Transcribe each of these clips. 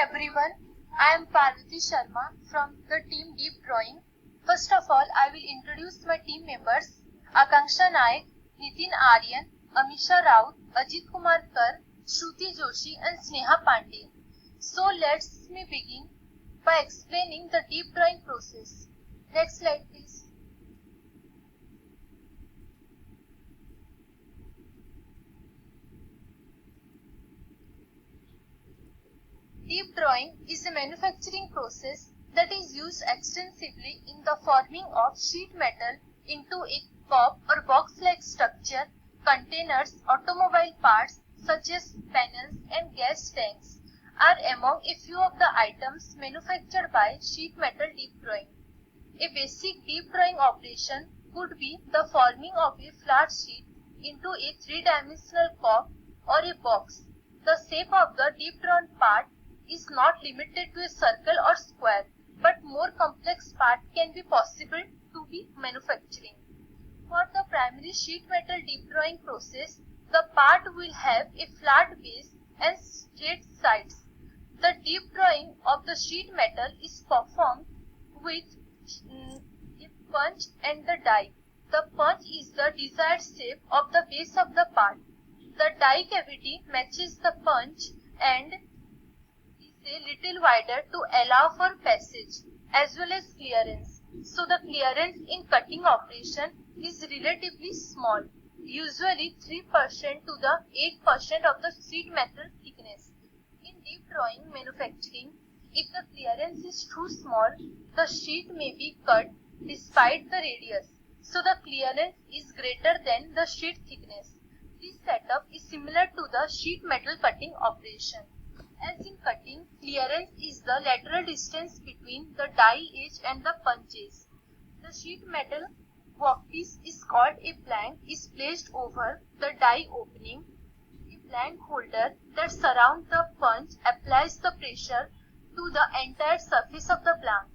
everyone, I am Parvati Sharma from the team Deep Drawing. First of all, I will introduce my team members Akanksha Naik, Nitin Aryan, Amisha Raut, Ajit Kumar Kar, Shruti Joshi and Sneha Pandey. So let's me begin by explaining the deep drawing process. Next slide please. Deep drawing is a manufacturing process that is used extensively in the forming of sheet metal into a cup or box-like structure. Containers, automobile parts such as panels and gas tanks are among a few of the items manufactured by sheet metal deep drawing. A basic deep drawing operation could be the forming of a flat sheet into a three-dimensional cup or a box. The shape of the deep drawn part is not limited to a circle or square, but more complex part can be possible to be manufacturing. For the primary sheet metal deep drawing process, the part will have a flat base and straight sides. The deep drawing of the sheet metal is performed with a punch and the die. The punch is the desired shape of the base of the part. The die cavity matches the punch and a little wider to allow for passage as well as clearance. So the clearance in cutting operation is relatively small, usually 3% to the 8% of the sheet metal thickness. In deep drawing manufacturing, if the clearance is too small, the sheet may be cut despite the radius. So the clearance is greater than the sheet thickness. This setup is similar to the sheet metal cutting operation. As in cutting, clearance is the lateral distance between the die edge and the punch edge. The sheet metal workpiece is called a blank is placed over the die opening. A blank holder that surrounds the punch applies the pressure to the entire surface of the blank,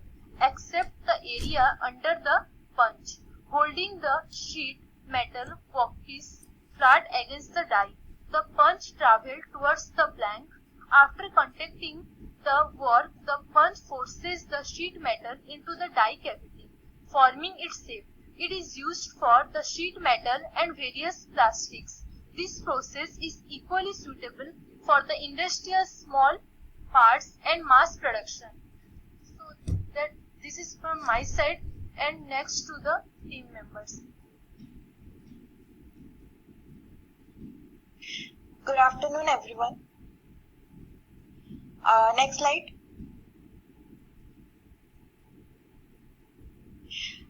except the area under the punch, holding the sheet metal workpiece flat against the die. The punch travels towards the blank. After contacting the work, the punch forces the sheet metal into the die cavity, forming its shape. It is used for the sheet metal and various plastics. This process is equally suitable for the industrial small parts and mass production. So this is from my side, and next to the team members. Good afternoon everyone. Next slide.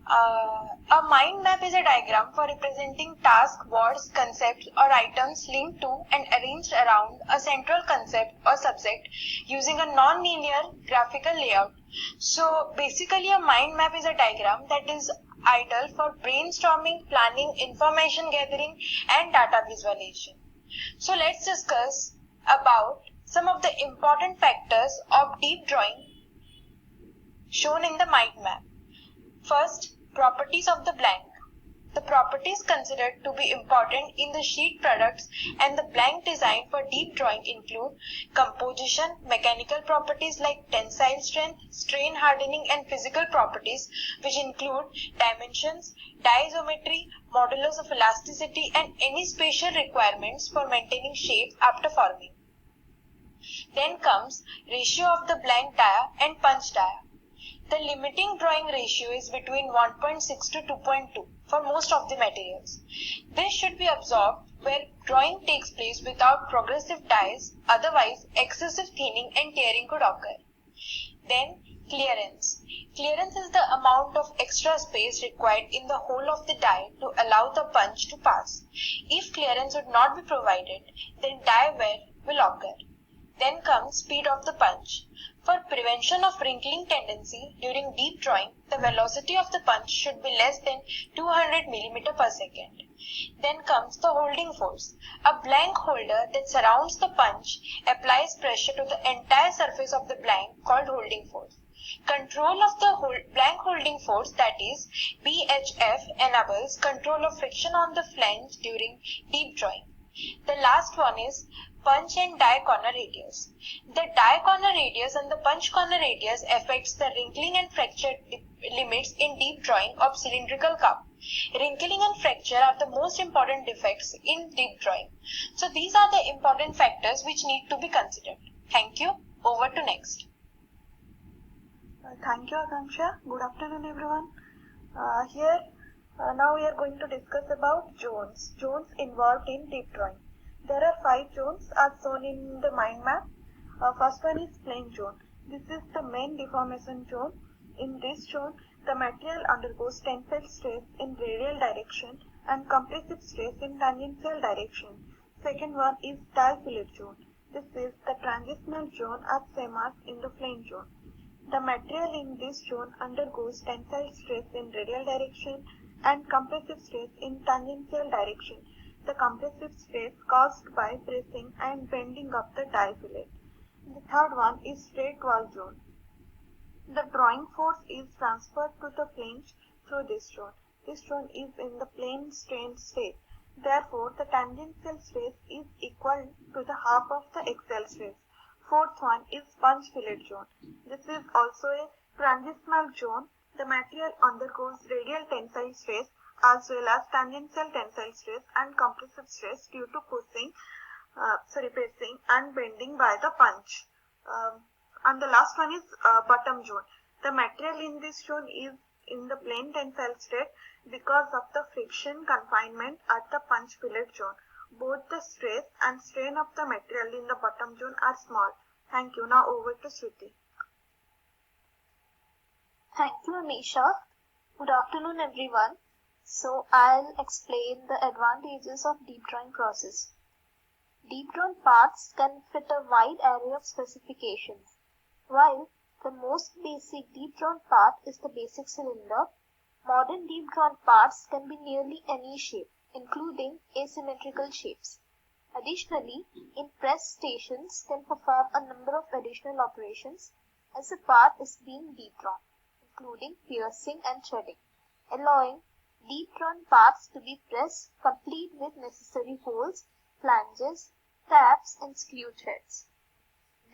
A mind map is a diagram for representing tasks, words, concepts or items linked to and arranged around a central concept or subject using a non-linear graphical layout. So basically a mind map is a diagram that is ideal for brainstorming, planning, information gathering and data visualization. So let's discuss about some of the important factors of deep drawing shown in the mind map. First, properties of the blank. The properties considered to be important in the sheet products and the blank design for deep drawing include composition, mechanical properties like tensile strength, strain hardening and physical properties which include dimensions, die geometry, modulus of elasticity and any spatial requirements for maintaining shape after forming. Then comes ratio of the blank dia and punch dia. The limiting drawing ratio is between 1.6 to 2.2 for most of the materials. This should be absorbed where drawing takes place without progressive dies, otherwise excessive thinning and tearing could occur. Then clearance. Clearance is the amount of extra space required in the whole of the die to allow the punch to pass. If clearance would not be provided, then die wear will occur. Then comes speed of the punch. For prevention of wrinkling tendency during deep drawing, the velocity of the punch should be less than 200 mm per second. Then comes the holding force. A blank holder that surrounds the punch applies pressure to the entire surface of the blank called holding force. Control of the blank holding force, that is BHF, enables control of friction on the flange during deep drawing. The last one is punch and die corner radius. The die corner radius and the punch corner radius affects the wrinkling and fracture limits in deep drawing of cylindrical cup. Wrinkling and fracture are the most important defects in deep drawing. So these are the important factors which need to be considered. Thank you. Over to next. Thank you, Akanksha. Good afternoon, everyone. Now we are going to discuss about zones. Zones involved in deep drawing. There are 5 zones as shown in the mind map. First one is plane zone. This is the main deformation zone. In this zone, the material undergoes tensile stress in radial direction and compressive stress in tangential direction. Second one is die-fillet zone. This is the transitional zone as same as in the plane zone. The material in this zone undergoes tensile stress in radial direction and compressive stress in tangential direction. The compressive stress caused by pressing and bending of the die fillet. The third one is straight wall zone. The drawing force is transferred to the flange through this zone. This zone is in the plane strain state. Therefore, the tangential stress is equal to the half of the axial stress. Fourth one is punch fillet zone. This is also a transitional zone. The material undergoes radial tensile stress as well as tangential tensile stress and compressive stress due to pressing and bending by the punch. And the last one is bottom zone. The material in this zone is in the plane tensile state because of the friction confinement at the punch fillet zone. Both the stress and strain of the material in the bottom zone are small. Thank you. Now over to Shruti. Thank you, Alesha. Good afternoon, everyone. So I'll explain the advantages of deep drawing process. Deep drawn parts can fit a wide array of specifications. While the most basic deep drawn part is the basic cylinder, modern deep drawn parts can be nearly any shape, including asymmetrical shapes. Additionally, in press stations can perform a number of additional operations as the part is being deep drawn, including piercing and threading, allowing deep drawn parts to be pressed complete with necessary holes, flanges, taps and screw threads.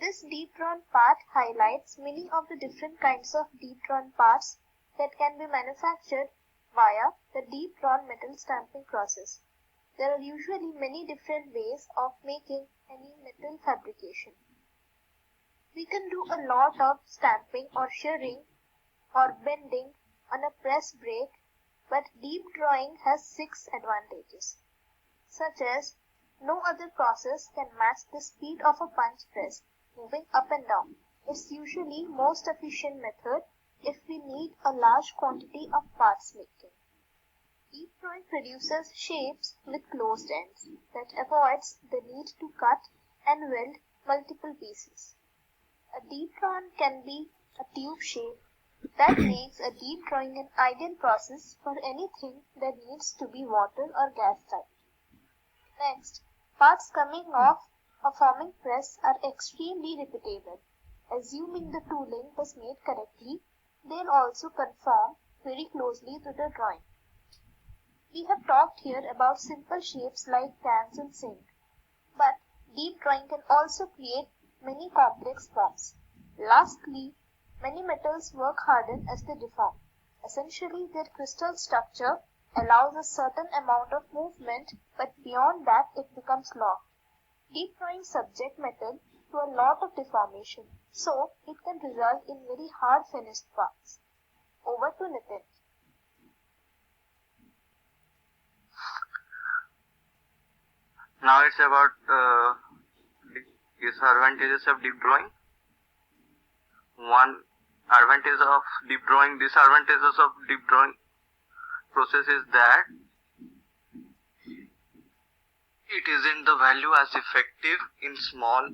This deep drawn part highlights many of the different kinds of deep drawn parts that can be manufactured via the deep drawn metal stamping process. There are usually many different ways of making any metal fabrication. We can do a lot of stamping or shearing or bending on a press brake, but deep drawing has 6 advantages, such as no other process can match the speed of a punch press moving up and down. It's usually most efficient method if we need a large quantity of parts making. Deep drawing produces shapes with closed ends that avoids the need to cut and weld multiple pieces. A deep drawn can be a tube shape. That makes a deep drawing an ideal process for anything that needs to be water or gas type. Next, parts coming off a forming press are extremely repeatable. Assuming the tooling was made correctly, they'll also conform very closely to the drawing. We have talked here about simple shapes like cans and sink, but deep drawing can also create many complex forms. Lastly, many metals work harden as they deform. Essentially, their crystal structure allows a certain amount of movement, but beyond that it becomes locked. Deep drawing subject metal to a lot of deformation, so it can result in very hard finished parts. Over to Nitin. Now it's about disadvantages of deep drawing. One advantage of deep drawing, disadvantages of deep drawing process is that it isn't the value as effective in small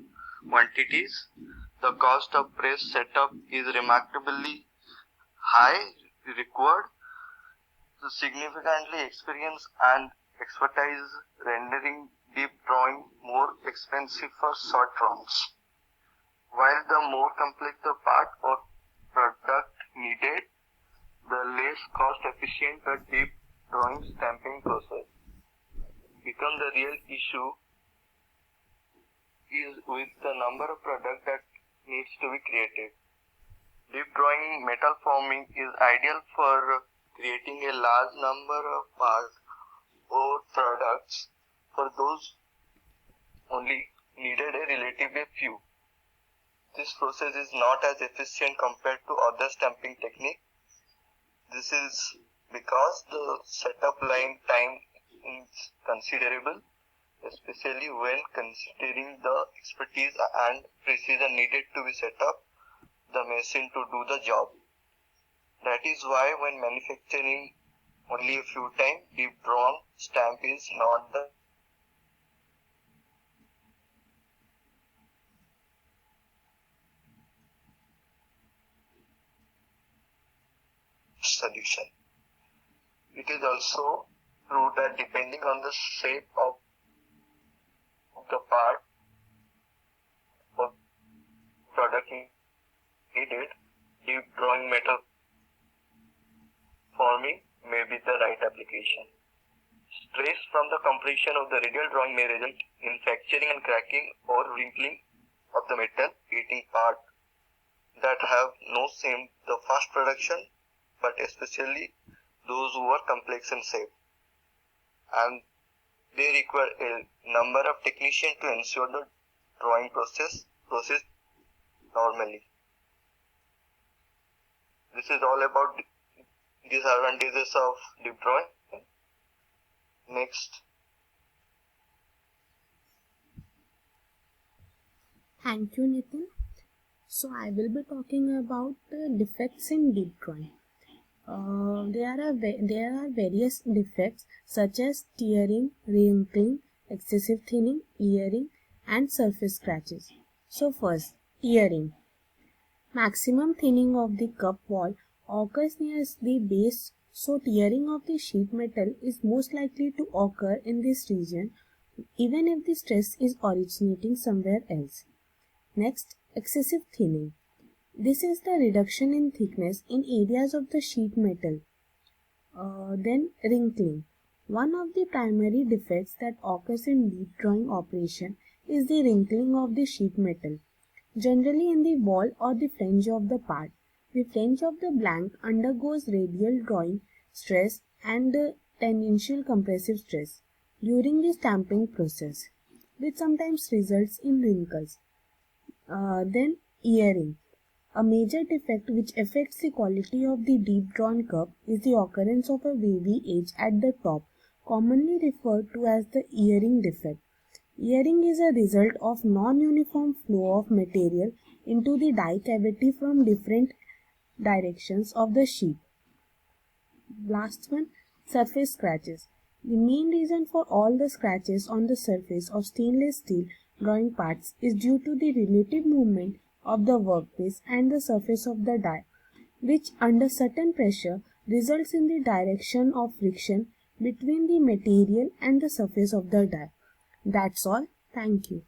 quantities. The cost of press setup is remarkably high, required to significantly experience and expertise, rendering deep drawing more expensive for short runs. While the more complex the part or product needed, the less cost efficient the deep drawing stamping process become the real issue is with the number of products that needs to be created. Deep drawing metal forming is ideal for creating a large number of parts or products. For those only needed a relatively few. This process is not as efficient compared to other stamping techniques. This is because the setup line time is considerable, especially when considering the expertise and precision needed to be set up the machine to do the job. That is why when manufacturing only a few times, deep drawn stamp is not the solution. It is also true that depending on the shape of the part or product needed, deep drawing metal forming may be the right application. Stress from the completion of the radial drawing may result in fracturing and cracking or wrinkling of the metal, creating parts that have no seam the fast production, but especially those who are complex in shape. And they require a number of technicians to ensure the drawing process normally. This is all about disadvantages of deep drawing. Next. Thank you, Nitin. So I will be talking about defects in deep drawing. There are various defects such as tearing, wrinkling, excessive thinning, earring, and surface scratches. So first, earring. Maximum thinning of the cup wall occurs near the base, so tearing of the sheet metal is most likely to occur in this region even if the stress is originating somewhere else. Next, excessive thinning. This is the reduction in thickness in areas of the sheet metal. Then wrinkling. One of the primary defects that occurs in deep drawing operation is the wrinkling of the sheet metal, generally in the wall or the flange of the part. The flange of the blank undergoes radial drawing stress and tangential compressive stress during the stamping process, which sometimes results in wrinkles. Then earring. A major defect which affects the quality of the deep drawn cup is the occurrence of a wavy edge at the top, commonly referred to as the earring defect. Earring is a result of non-uniform flow of material into the die cavity from different directions of the sheet. Last one, surface scratches. The main reason for all the scratches on the surface of stainless steel drawing parts is due to the relative movement of the workpiece and the surface of the die, which under certain pressure results in the direction of friction between the material and the surface of the die. That's all. Thank you.